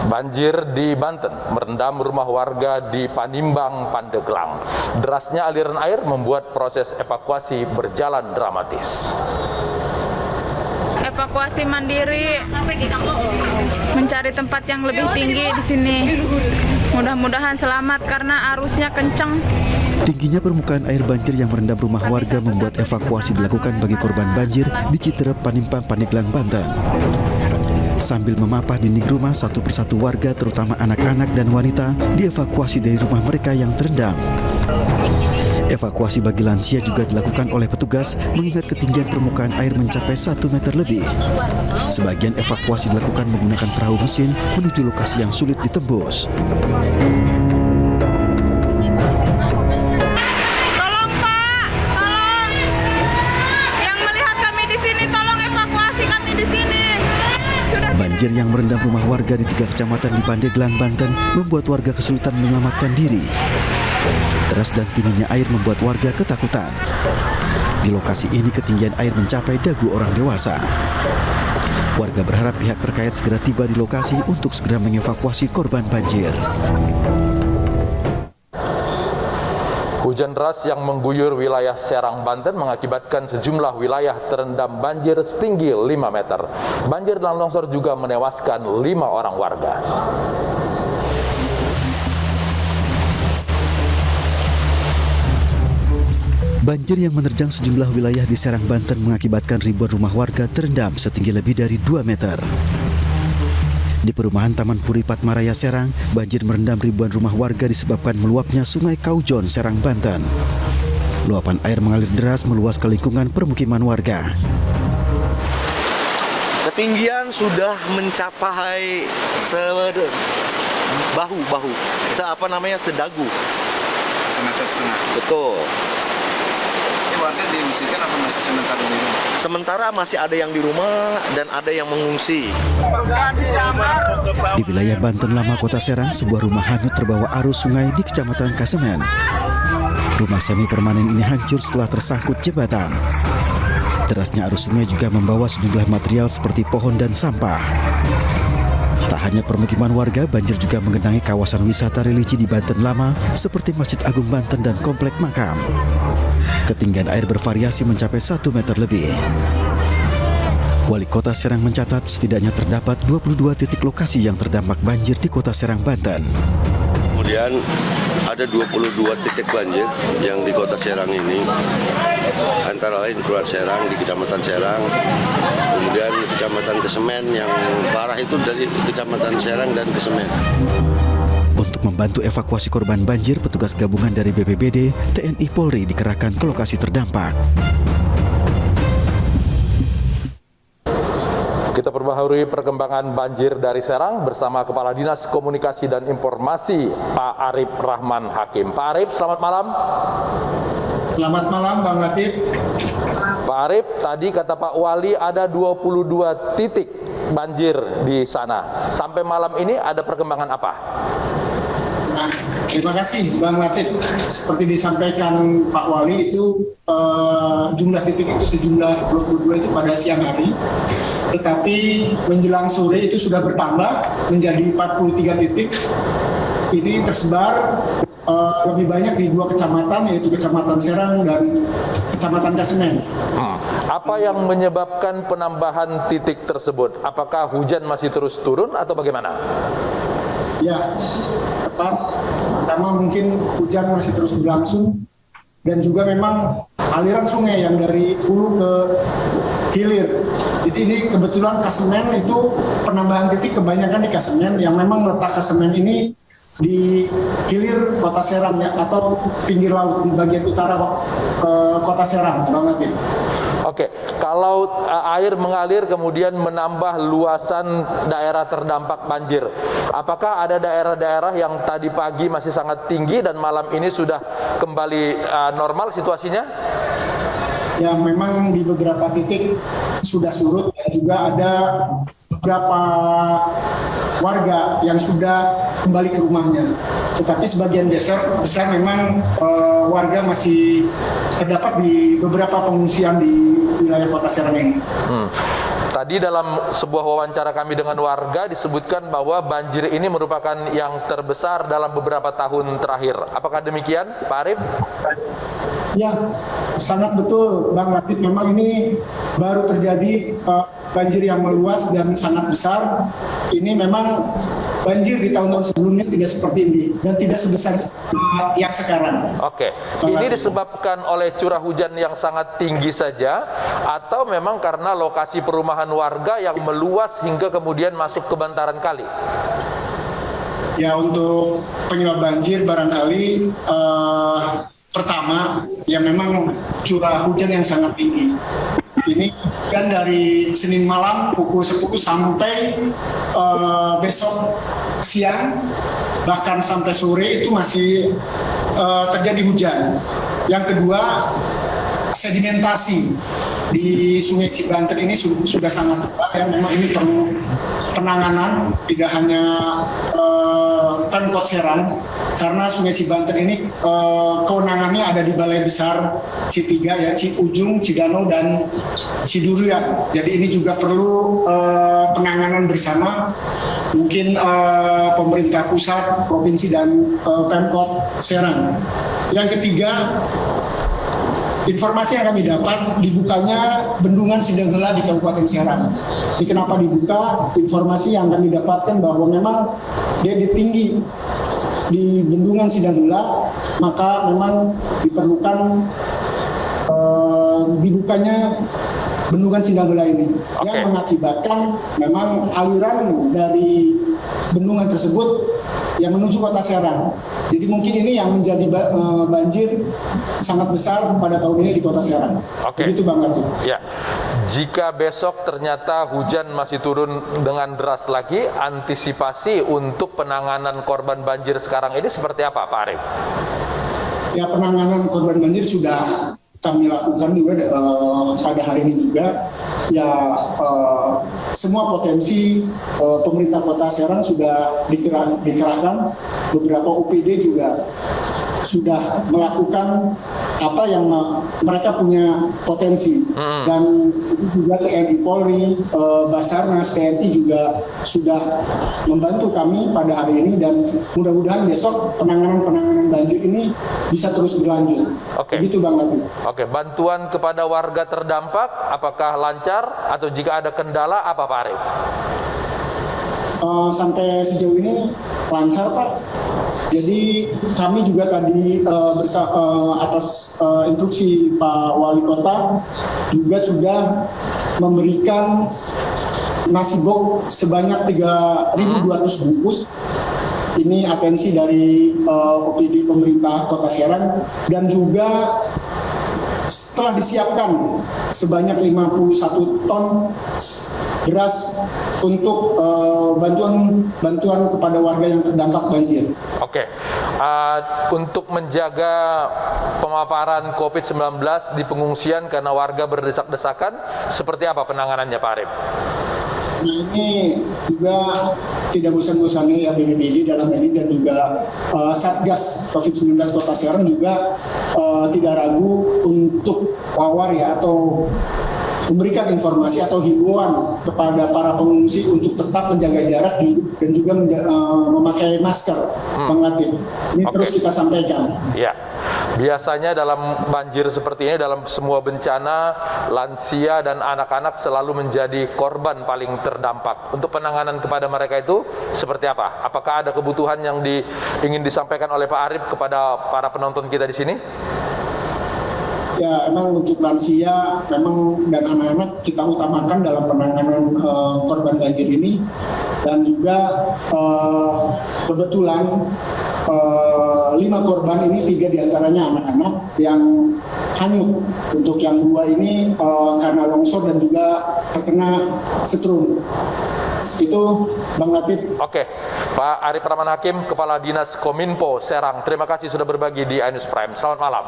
Banjir di Banten merendam rumah warga di Panimbang, Pandeglang. Derasnya aliran air membuat proses evakuasi berjalan dramatis. Evakuasi mandiri, mencari tempat yang lebih tinggi di sini. Mudah-mudahan selamat karena arusnya kencang. Tingginya permukaan air banjir yang merendam rumah warga membuat evakuasi dilakukan bagi korban banjir di Citerep, Panimbang, Pandeglang, Banten. Sambil memapah dinding rumah, satu persatu warga, terutama anak-anak dan wanita, dievakuasi dari rumah mereka yang terendam. Evakuasi bagi lansia juga dilakukan oleh petugas mengingat ketinggian permukaan air mencapai 1 meter lebih. Sebagian evakuasi dilakukan menggunakan perahu mesin menuju lokasi yang sulit ditembus. Tolong Pak, tolong. Yang melihat kami di sini, tolong evakuasi kami di sini. Banjir yang merendam rumah warga di 3 kecamatan di Pandeglang, Banten membuat warga kesulitan menyelamatkan diri. Deras dan tingginya air membuat warga ketakutan. Di lokasi ini ketinggian air mencapai dagu orang dewasa. Warga berharap pihak terkait segera tiba di lokasi untuk segera mengevakuasi korban banjir. Hujan deras yang mengguyur wilayah Serang, Banten mengakibatkan sejumlah wilayah terendam banjir setinggi 5 meter. Banjir dan longsor juga menewaskan 5 orang warga. Banjir yang menerjang sejumlah wilayah di Serang, Banten mengakibatkan ribuan rumah warga terendam setinggi lebih dari 2 meter. Di perumahan Taman Puri Patmaraya, Serang, banjir merendam ribuan rumah warga disebabkan meluapnya Sungai Kaujon, Serang, Banten. Luapan air mengalir deras meluas ke lingkungan permukiman warga. Ketinggian sudah mencapai bahu-bahu, sedagu. Meter setengah. Betul. Ini warga diungsikan apa masih sementara di rumah? Sementara masih ada yang di rumah dan ada yang mengungsi. Di wilayah Banten Lama, Kota Serang, sebuah rumah hanyut terbawa arus sungai di Kecamatan Kasemen. Rumah semi permanen ini hancur setelah tersangkut jembatan. Derasnya arus sungai juga membawa sejumlah material seperti pohon dan sampah. Tak hanya permukiman warga, banjir juga menggenangi kawasan wisata religi di Banten Lama seperti Masjid Agung Banten dan Komplek Makam. Ketinggian air bervariasi mencapai 1 meter lebih. Wali Kota Serang mencatat setidaknya terdapat 22 titik lokasi yang terdampak banjir di Kota Serang, Banten. Kemudian ada 22 titik banjir yang di Kota Serang ini, antara lain Kelurahan Serang di Kecamatan Serang, kemudian Kecamatan Kesemen yang parah itu dari Kecamatan Serang dan Kesemen. Untuk membantu evakuasi korban banjir, petugas gabungan dari BPBD, TNI, Polri dikerahkan ke lokasi terdampak. Kita perbaharui perkembangan banjir dari Serang bersama Kepala Dinas Komunikasi dan Informasi Pak Arif Rahman Hakim. Pak Arif, selamat malam. Selamat malam, Bang Latif. Pak Arif, tadi kata Pak Wali ada 22 titik banjir di sana. Sampai malam ini ada perkembangan apa? Nah, terima kasih Bang Latif. Seperti disampaikan Pak Wali itu jumlah titik itu sejumlah 22 itu pada siang hari. Tetapi menjelang sore itu sudah bertambah menjadi 43 titik. Ini tersebar lebih banyak di 2 kecamatan, yaitu Kecamatan Serang dan Kecamatan Kasemen. Apa yang menyebabkan penambahan titik tersebut? Apakah hujan masih terus turun atau bagaimana? Ya, tepat. Pertama mungkin hujan masih terus berlangsung dan juga memang aliran sungai yang dari hulu ke hilir. Jadi ini kebetulan Kasemen itu penambahan titik kebanyakan di Kasemen yang memang letak Kasemen ini di hilir Kota Serang ya, atau pinggir laut di bagian utara Kota Serang banget ya. Oke, kalau air mengalir kemudian menambah luasan daerah terdampak banjir, apakah ada daerah-daerah yang tadi pagi masih sangat tinggi dan malam ini sudah kembali normal situasinya? Ya, memang di beberapa titik sudah surut dan juga ada beberapa warga yang sudah kembali ke rumahnya. Tetapi sebagian besar memang warga masih terdapat di beberapa pengungsian di wilayah Kota Serang ini. Tadi dalam sebuah wawancara kami dengan warga disebutkan bahwa banjir ini merupakan yang terbesar dalam beberapa tahun terakhir. Apakah demikian, Pak Arief? Ya, sangat betul Bang Latif. Memang ini baru terjadi banjir yang meluas dan sangat besar. Ini memang banjir di tahun-tahun sebelumnya tidak seperti ini dan tidak sebesar yang sekarang. Oke, ini disebabkan oleh curah hujan yang sangat tinggi saja atau memang karena lokasi perumahan warga yang meluas hingga kemudian masuk ke bantaran kali? Ya, untuk penyebab banjir barangkali pertama, ya memang curah hujan yang sangat tinggi. Ini kan dari Senin malam pukul 10 sampai besok siang, bahkan sampai sore itu masih terjadi hujan. Yang kedua, sedimentasi di Sungai Cibanten ini sudah sangat tebal ya. Memang ini perlu penanganan, tidak hanya Pemkot Serang, karena Sungai Cibanten ini kewenangannya ada di Balai Besar C3 ya, Ciujung, Cidanau dan Ciduria. Jadi ini juga perlu penanganan bersama, mungkin pemerintah pusat, provinsi dan Pemkot Serang. Yang ketiga, informasi yang kami dapat dibukanya bendungan Sidageula di Kabupaten Serang. Ini kenapa dibuka? Informasi yang kami dapatkan bahwa memang dia tinggi di bendungan Sidageula, maka memang diperlukan dibukanya bendungan Sidageula ini, yang mengakibatkan memang aliran dari bendungan tersebut yang menuju kota Serang. Jadi mungkin ini yang menjadi banjir sangat besar pada tahun ini di kota Serang. Begitu Bang Latif. Ya. Jika besok ternyata hujan masih turun dengan deras lagi, antisipasi untuk penanganan korban banjir sekarang ini seperti apa, Pak Arief? Ya, penanganan korban banjir sudah kami lakukan juga pada hari ini juga. Ya, semua potensi pemerintah kota Serang sudah dikerahkan, beberapa OPD juga sudah melakukan apa yang mereka punya potensi, dan juga TNI Polri, Basarnas, TNI juga sudah membantu kami pada hari ini, dan mudah-mudahan besok penanganan banjir ini bisa terus berlanjut. Begitu Bang Latif. Bantuan kepada warga terdampak apakah lancar atau jika ada kendala apa Pak Arief? Sampai sejauh ini lancar Pak. Jadi kami juga tadi atas instruksi Pak Wali Kota juga sudah memberikan nasi box sebanyak 3.200 bungkus. Ini atensi dari OPD pemerintah Kota Serang, dan juga setelah disiapkan sebanyak 51 ton beras untuk bantuan kepada warga yang terdampak banjir. Untuk menjaga pemaparan COVID-19 di pengungsian karena warga berdesak-desakan, seperti apa penanganannya Pak Arief? Nah, ini juga tidak bosan-bosannya ya BPBD dalam ini, dan juga Satgas COVID-19 Kota Serang juga tidak ragu untuk atau memberikan informasi atau himbauan kepada para pengungsi untuk tetap menjaga jarak dan juga memakai masker. Ini terus kita sampaikan. Ya. Biasanya dalam banjir seperti ini, dalam semua bencana, lansia dan anak-anak selalu menjadi korban paling terdampak. Untuk penanganan kepada mereka itu seperti apa? Apakah ada kebutuhan yang ingin disampaikan oleh Pak Arief kepada para penonton kita di sini? Ya, emang untuk lansia memang dan anak-anak kita utamakan dalam penanganan korban banjir ini, dan juga kebetulan 5 korban ini 3 diantaranya anak-anak yang hanyut. Untuk yang 2 ini karena longsor dan juga terkena setrum. Itu Bang Latif. Pak Arief Rahman Hakim, Kepala Dinas Kominfo Serang, terima kasih sudah berbagi di iNews Prime. Selamat malam.